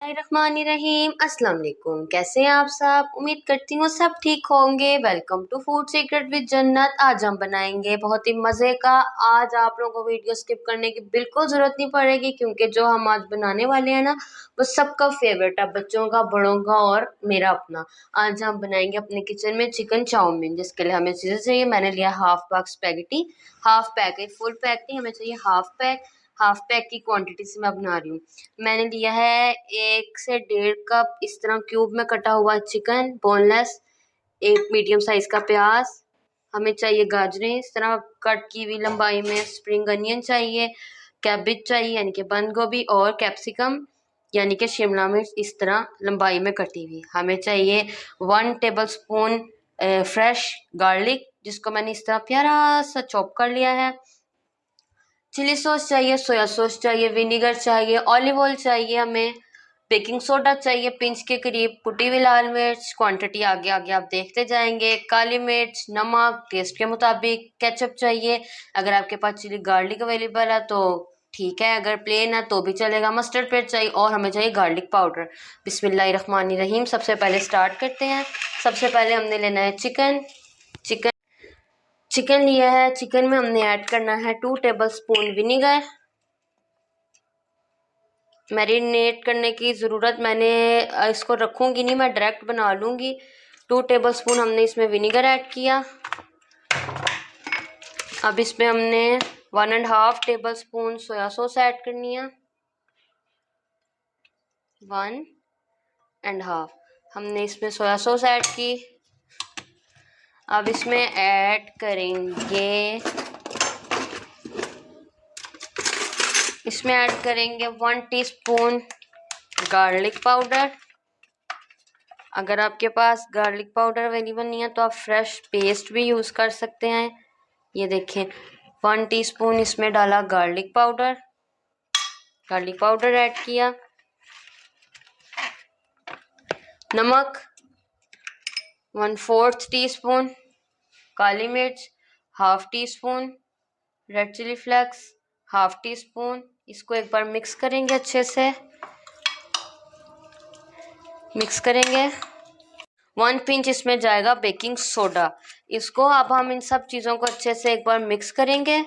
बिस्मिल्लाहिर्रहमानिर्रहीम। अस्सलाम वालेकुम। कैसे हैं आप सब? उम्मीद करती हूँ सब ठीक होंगे। Welcome to food secret with Jannat. आज हम बनाएंगे बहुत ही मज़े का। आज आप लोगों को वीडियो स्किप करने की बिल्कुल ज़रूरत नहीं पड़ेगी, क्योंकि जो हम आज बनाने वाले हैं ना, वो सबका फेवरेट है, बच्चों का, बड़ों का और मेरा अपना। आज हम बनाएंगे अपने किचन में चिकन चाउमीन, जिसके लिए हमें चीज़ें चाहिए। मैंने लिया half pack spaghetti, half packet, full pack नहीं, हमें चाहिए हाफ पैक की क्वांटिटी से मैं बना रही हूँ। मैंने लिया है 1 से 1.5 कप इस तरह क्यूब में कटा हुआ चिकन बोनलेस, एक मीडियम साइज का प्याज, हमें चाहिए गाजरें इस तरह कट की हुई लंबाई में, स्प्रिंग अनियन चाहिए, कैबेज चाहिए यानी कि बंद गोभी, और कैप्सिकम यानी कि शिमला मिर्च इस तरह लंबाई में कटी हुई। हमें चाहिए 1 टेबल स्पून फ्रेश गार्लिक, जिसको मैंने इस तरह प्यारा सा चॉप कर लिया है। चिली सॉस चाहिए, सोया सॉस चाहिए, विनीगर चाहिए, ऑलिव ऑयल चाहिए, हमें बेकिंग सोडा चाहिए पिंच के करीब, कुटी हुई लाल मिर्च, क्वांटिटी आगे आगे आप देखते जाएंगे, काली मिर्च, नमक टेस्ट के मुताबिक, केचप चाहिए। अगर आपके पास चिली गार्लिक अवेलेबल है तो ठीक है, अगर प्लेन है तो भी चलेगा। मस्टर्ड पेस्ट चाहिए और हमें चाहिए गार्लिक पाउडर। बिस्मिल्लाहिर्रहमानिर्रहीम। सबसे पहले स्टार्ट करते हैं। सबसे पहले हमने लेना है चिकन। चिकन चिकन लिया है। चिकन में हमने ऐड करना है 2 टेबल स्पून विनीगर। मैरिनेट करने की ज़रूरत मैंने इसको रखूँगी नहीं, मैं डायरेक्ट बना लूँगी। 2 टेबल स्पून हमने इसमें विनीगर ऐड किया। अब इसमें हमने 1.5 table spoon soya sauce add करनी है। 1.5 हमने इसमें सोया सॉस ऐड की। अब इसमें ऐड करेंगे 1 टीस्पून गार्लिक पाउडर। अगर आपके पास गार्लिक पाउडर अवेलेबल नहीं है तो आप फ्रेश पेस्ट भी यूज़ कर सकते हैं। ये देखें 1 टीस्पून इसमें डाला गार्लिक पाउडर ऐड किया। नमक 1/4 टीस्पून, काली मिर्च half teaspoon, red chilli flakes half teaspoon. इसको एक बार मिक्स करेंगे, अच्छे से मिक्स करेंगे। 1 पिंच इसमें जाएगा बेकिंग सोडा। इसको अब हम इन सब चीज़ों को अच्छे से एक बार मिक्स करेंगे।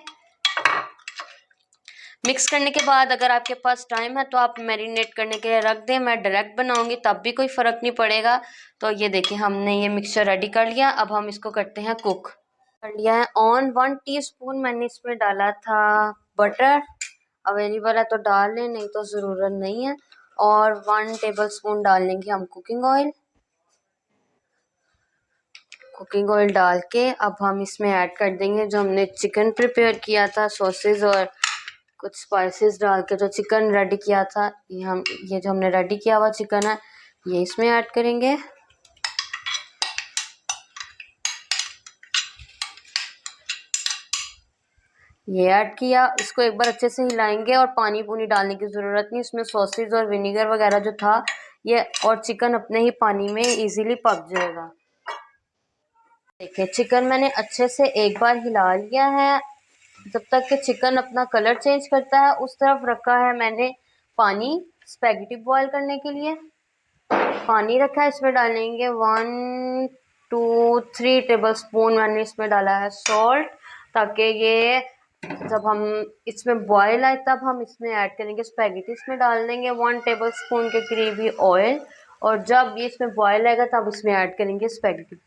मिक्स करने के बाद अगर आपके पास टाइम है तो आप मैरिनेट करने के लिए रख दें। मैं डायरेक्ट बनाऊंगी तब भी कोई फ़र्क नहीं पड़ेगा। तो ये देखिए हमने ये मिक्सचर रेडी कर लिया। अब हम इसको करते हैं कुक। कर लिया है ऑन। 1 टीस्पून मैंने इसमें डाला था बटर। अवेलेबल है तो डाल लें, नहीं तो ज़रूरत नहीं है। और 1 टेबल स्पून डाल लेंगे हम कुकिंग ऑयल डाल के अब हम इसमें ऐड कर देंगे जो हमने चिकन प्रिपेयर किया था, सॉसेज और कुछ स्पाइसेस डाल के जो चिकन रेडी किया था। ये जो हमने रेडी किया हुआ चिकन है, ये इसमें ऐड करेंगे। ये ऐड किया, इसको एक बार अच्छे से हिलाएंगे और पानी डालने की ज़रूरत नहीं। इसमें सॉसेज और विनीगर वगैरह जो था ये, और चिकन अपने ही पानी में इजीली पक जाएगा। देखिए चिकन मैंने अच्छे से एक बार हिला लिया है। जब तक कि चिकन अपना कलर चेंज करता है उस तरफ रखा है मैंने पानी स्पेगेटी बॉईल करने के लिए। पानी रखा है, इसमें डालेंगे 1 2 3 टेबल स्पून मैंने इसमें डाला है सॉल्ट, ताकि ये जब हम इसमें बॉयल आए तब हम इसमें ऐड करेंगे स्पेगेटी। इसमें डाल देंगे 1 टेबल स्पून के करीब ही ऑयल, और जब ये इसमें बॉयल आएगा तब इसमें ऐड करेंगे स्पेगेटी।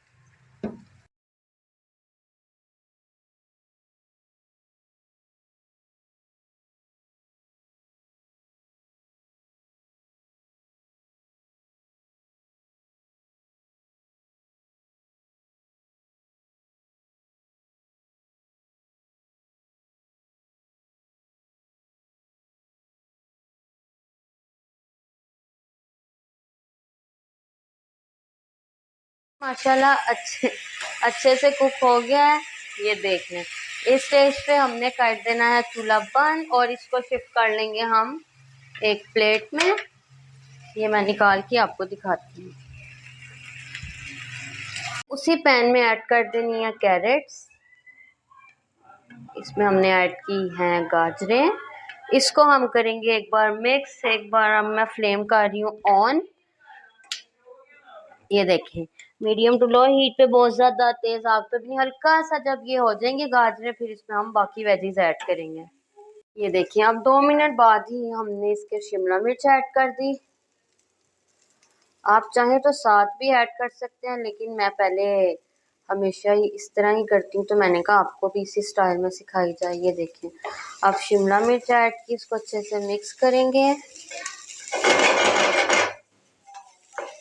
माशाल्लाह अच्छे से कुक हो गया है। ये देख लें, इस स्टेज पे हमने कर देना है चूल्हा बंद और इसको शिफ्ट कर लेंगे हम एक प्लेट में। ये मैं निकाल के आपको दिखाती हूँ। उसी पैन में ऐड कर देनी है कैरेट्स। इसमें हमने ऐड की हैं गाजरें, इसको हम करेंगे एक बार मिक्स। एक बार अब मैं फ्लेम कर रही हूँ ऑन। ये देखें, मीडियम टू लो हीट पे, बहुत ज्यादा तेज आग पे भी नहीं, हल्का सा जब ये हो जाएंगे गाजरें, फिर इसमें हम बाकी वेजीज ऐड करेंगे। ये देखिए, अब 2 मिनट बाद ही हमने इसके शिमला मिर्च ऐड कर दी। आप चाहें तो साथ भी ऐड कर सकते हैं, लेकिन मैं पहले हमेशा ही इस तरह ही करती हूँ, तो मैंने कहा आपको भी इसी स्टाइल में सिखाई जाए। ये देखें, अब शिमला मिर्च ऐड की, इसको अच्छे से मिक्स करेंगे।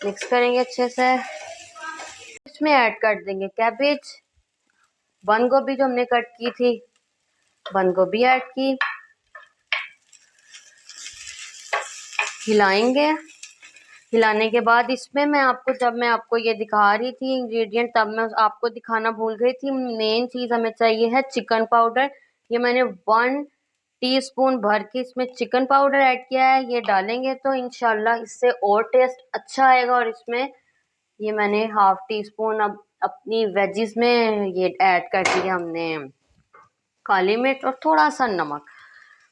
मिक्स करेंगे अच्छे से। इसमें ऐड कर देंगे कैबेज, बंद गोभी जो हमने कट की थी, बंद गोभी ऐड की। हिलाएंगे। हिलाने के बाद इसमें जब मैं आपको ये दिखा रही थी इंग्रेडिएंट, तब मैं आपको दिखाना भूल गई थी। मेन चीज हमें चाहिए है चिकन पाउडर। ये मैंने 1 टीस्पून भर के इसमें चिकन पाउडर ऐड किया है। ये डालेंगे तो इंशाल्लाह इससे और टेस्ट अच्छा आएगा। और इसमें ये मैंने 1/2 टीस्पून अब अपनी वेजिस में ये ऐड कर दिया हमने, काली मिर्च और थोड़ा सा नमक।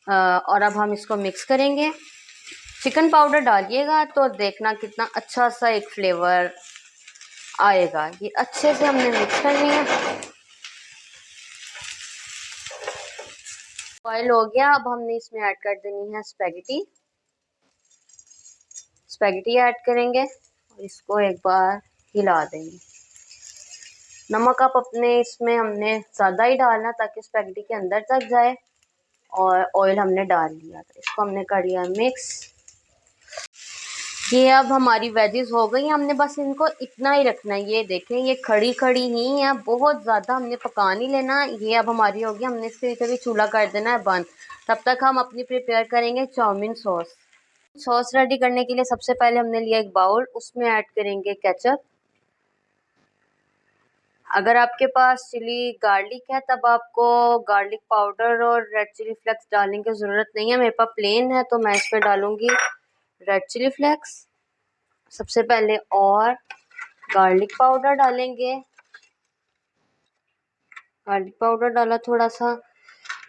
और अब हम इसको मिक्स करेंगे। चिकन पाउडर डालिएगा तो देखना कितना अच्छा सा एक फ्लेवर आएगा। ये अच्छे से हमने मिक्स करनी है। बॉयल हो गया, अब हमने इसमें ऐड कर देनी है स्पैगेटी। स्पैगेटी ऐड करेंगे और इसको एक बार हिला देंगे। नमक आप अपने इसमें हमने ज़्यादा ही डालना ताकि स्पैगेटी के अंदर तक जाए। और ऑयल हमने डाल लिया, तो इसको हमने कर लिया मिक्स। ये अब हमारी वेजिस हो गई। हमने बस इनको इतना ही रखना है। ये देखें, ये खड़ी खड़ी ही है, बहुत ज़्यादा हमने पका नहीं लेना। ये अब हमारी होगी, हमने इसके कभी चूल्हा कर देना है बंद। तब तक हम अपनी प्रिपेयर करेंगे चाउमीन सॉस। सॉस रेडी करने के लिए सबसे पहले हमने लिया एक बाउल, उसमें ऐड करेंगे केचप। अगर आपके पास चिली गार्लिक है तब आपको गार्लिक पाउडर और रेड चिली फ्लेक्स डालने की ज़रूरत नहीं है। मेरे पास प्लेन है तो मैं इसमें डालूंगी रेड चिली फ्लेक्स सबसे पहले, और गार्लिक पाउडर डालेंगे। गार्लिक पाउडर डाला थोड़ा सा।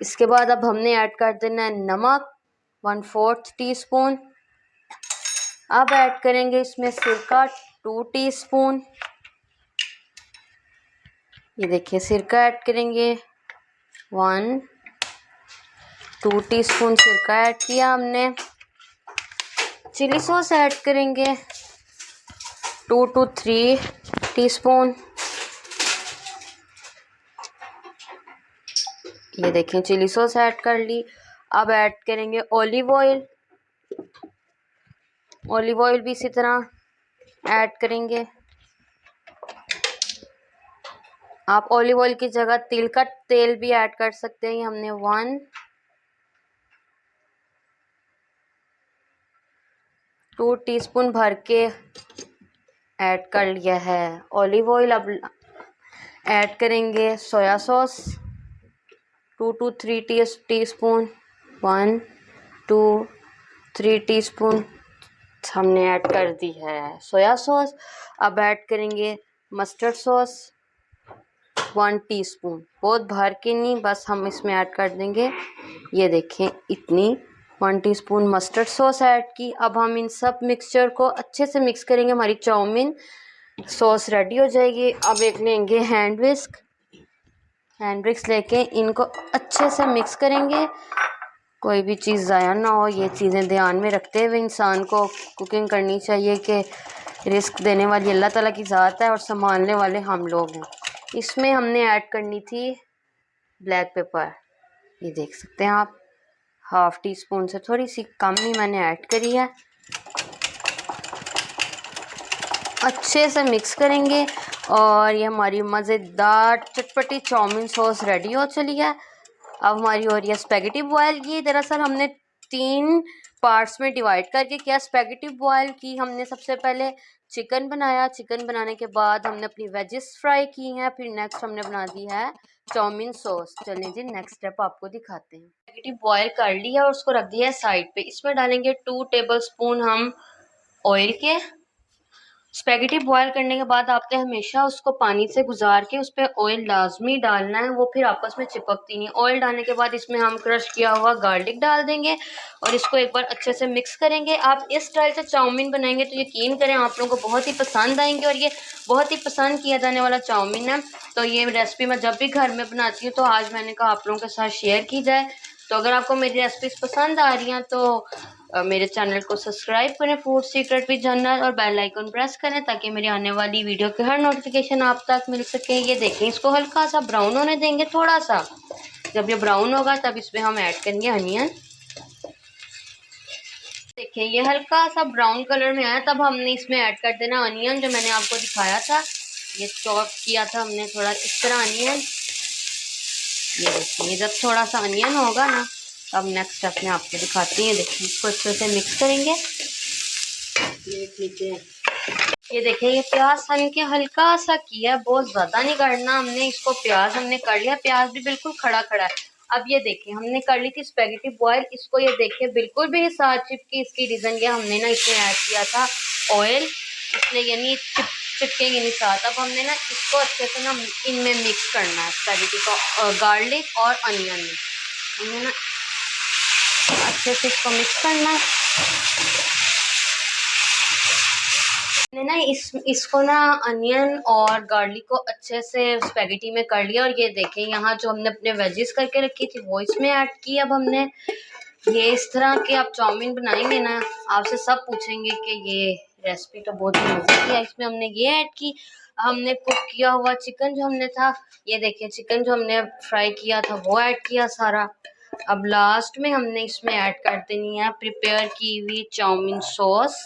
इसके बाद अब हमने ऐड कर देना है नमक, 1/4 टीस्पून। अब ऐड करेंगे इसमें सिरका, 2 टीस्पून। ये देखिए, सिरका ऐड करेंगे 2 टीस्पून सिरका ऐड किया हमने। चिली सॉस ऐड करेंगे 2 to 3 टीस्पून। ये देखें, चिली सॉस ऐड कर ली। अब ऐड करेंगे ऑलिव ऑयल। ऑलिव ऑयल भी इसी तरह ऐड करेंगे। आप ऑलिव ऑयल की जगह तिल का तेल भी ऐड कर सकते हैं। हमने 2 टीस्पून भर के ऐड कर लिया है ऑलिव ऑयल। अब ऐड करेंगे soya sauce 2 to 3 teaspoon. 1 2 3 teaspoon हमने ऐड कर दी है सोया सॉस। अब ऐड करेंगे मस्टर्ड सॉस 1 टीस्पून। बहुत भर के नहीं, बस हम इसमें ऐड कर देंगे। ये देखें, इतनी 1 टीस्पून मस्टर्ड सॉस ऐड की। अब हम इन सब मिक्सचर को अच्छे से मिक्स करेंगे। हमारी चाउमीन सॉस रेडी हो जाएगी। अब एक लेंगे हैंड विस्क। हैंड विस्क लेके इनको अच्छे से मिक्स करेंगे। कोई भी चीज़ ज़ाया ना हो, ये चीज़ें ध्यान में रखते हुए इंसान को कुकिंग करनी चाहिए कि रिस्क देने वाली अल्लाह ताला की ज़ात है और संभालने वाले हम लोग हैं। इसमें हमने ऐड करनी थी ब्लैक पेपर। ये देख सकते हैं आप, 1/2 टीस्पून से थोड़ी सी कम ही मैंने ऐड करी है। अच्छे से मिक्स करेंगे और ये हमारी मज़ेदार चटपटी चाउमीन सॉस रेडी हो चली है। अब हमारी हो रही है स्पैगेटी बॉयल। ये दरअसल हमने 3 पार्ट्स में डिवाइड करके किया। स्पैगेटी बॉयल की हमने सबसे पहले चिकन बनाया। चिकन बनाने के बाद हमने अपनी वेजिस फ्राई की हैं। फिर नेक्स्ट हमने बना दी है चाउमीन सॉस। चलिए जी, नेक्स्ट स्टेप आपको दिखाते हैं। स्पैगेटी बॉयल कर लिया और उसको रख दिया है साइड पे। इसमें डालेंगे 2 टेबल स्पून हम ऑयल के। स्पेगेटी बॉयल करने के बाद आपने हमेशा उसको पानी से गुजार के उस पर ऑयल लाजमी डालना है, वो फिर आपस में चिपकती नहीं। ऑयल डालने के बाद इसमें हम क्रश किया हुआ गार्लिक डाल देंगे और इसको एक बार अच्छे से मिक्स करेंगे। आप इस स्टाइल से चाउमीन बनाएंगे तो यकीन करें आप लोगों को बहुत ही पसंद आएंगे और ये बहुत ही पसंद किया जाने वाला चाउमीन है। तो ये रेसिपी मैं जब भी घर में बनाती हूँ तो आज मैंने कहा आप लोगों के साथ शेयर की जाए। तो अगर आपको मेरी रेसिपीज पसंद आ रही हैं तो मेरे चैनल को सब्सक्राइब करें फूड सीक्रेट विद जन्नत और बेल आइकन प्रेस करें ताकि मेरी आने वाली वीडियो के हर नोटिफिकेशन आप तक मिल सके। ये देखें, इसको हल्का सा ब्राउन होने देंगे थोड़ा सा। जब ये ब्राउन होगा तब इसमें हम ऐड करेंगे अनियन। देखिए ये हल्का सा ब्राउन कलर में आया तब हमने इसमें ऐड कर देना अनियन, जो मैंने आपको दिखाया था। ये चॉप किया था हमने थोड़ा इस तरह अनियन। ये देखिए जब थोड़ा सा अनियन होगा ना अब नेक्स्ट स्टेप में आपको दिखाती हैं। देखिए इसको अच्छे से मिक्स करेंगे। ये देखिए ये प्याज सन के हल्का सा किया, बहुत ज़्यादा नहीं करना हमने इसको। प्याज हमने कर लिया, प्याज भी बिल्कुल खड़ा खड़ा है। अब ये देखिए हमने कर ली थी स्पेगेटी बॉयल, इसको ये देखिए बिल्कुल भी साथ चिपकी। इसकी रीज़न ये हमने ना इसमें ऐड किया था ऑयल, इसलिए यानी चिपकेंगे नहीं साथ। अब हमने ना इसको अच्छे से ना इनमें मिक्स करना है स्पेगेटी को, गार्लिक और अनियन में हमने ना अच्छे से इसको मिक्स करना है। ना इसको ना अनियन और गार्लिक को अच्छे से स्पेगेटी में कर लिया। और ये देखें यहाँ जो हमने अपने वेजिस करके रखी थी वो इसमें ऐड की। अब हमने ये इस तरह के आप चाउमीन बनाएंगे ना आपसे सब पूछेंगे कि ये रेसिपी तो बहुत ही मज़े की है। इसमें हमने ये ऐड की, हमने कुक किया हुआ चिकन जो हमने था, ये देखिए चिकन जो हमने फ्राई किया था वो ऐड किया सारा। अब लास्ट में हमने इसमें ऐड कर देनी है प्रिपेयर की हुई चाउमीन सॉस।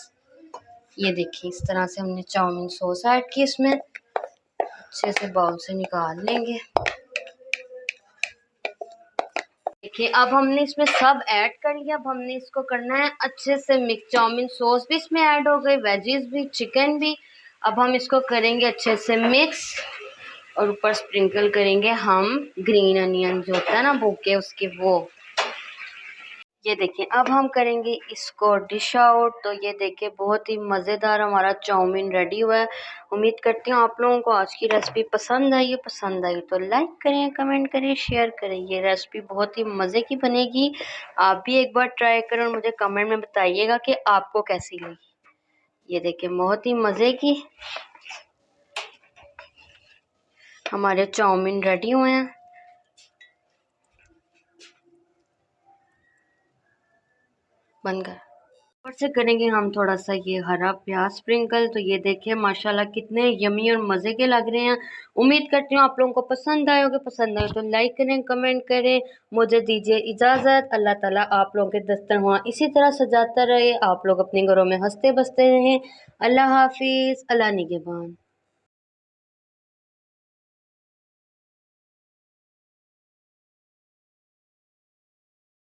ये देखिए इस तरह से हमने चाउमीन सॉस ऐड की, इसमें अच्छे से बाउल से निकाल लेंगे। देखिए अब हमने इसमें सब ऐड कर लिया। अब हमने इसको करना है अच्छे से मिक्स। चाउमीन सॉस भी इसमें ऐड हो गई, वेजीज भी, चिकन भी। अब हम इसको करेंगे अच्छे से मिक्स और ऊपर स्प्रिंकल करेंगे हम ग्रीन अनियन जो होता है ना भूके उसके, वो। ये देखिए अब हम करेंगे इसको डिश आउट। तो ये देखिए बहुत ही मज़ेदार हमारा चाउमीन रेडी हुआ है। उम्मीद करती हूँ आप लोगों को आज की रेसिपी पसंद आई है। पसंद आई तो लाइक करें, कमेंट करें, शेयर करें। ये रेसिपी बहुत ही मज़े की बनेगी, आप भी एक बार ट्राई करें और मुझे कमेंट में बताइएगा कि आपको कैसी लगी। ये देखिए बहुत ही मज़े की हमारे चाउमीन रेडी हुए हैं बनकर। ऊपर से करेंगे हम थोड़ा सा ये हरा प्याज स्प्रिंकल। तो ये देखिए माशाल्लाह कितने यमी और मज़े के लग रहे हैं। उम्मीद करती हूँ आप लोगों को पसंद आए होंगे। पसंद आए तो लाइक करें, कमेंट करें। मुझे दीजिए इजाज़त। अल्लाह ताला आप लोगों के दस्तरखान इसी तरह सजाता रहे, आप लोग अपने घरों में हंसते बसते रहें। अल्लाह हाफिज़, अल्लाह निगहबान।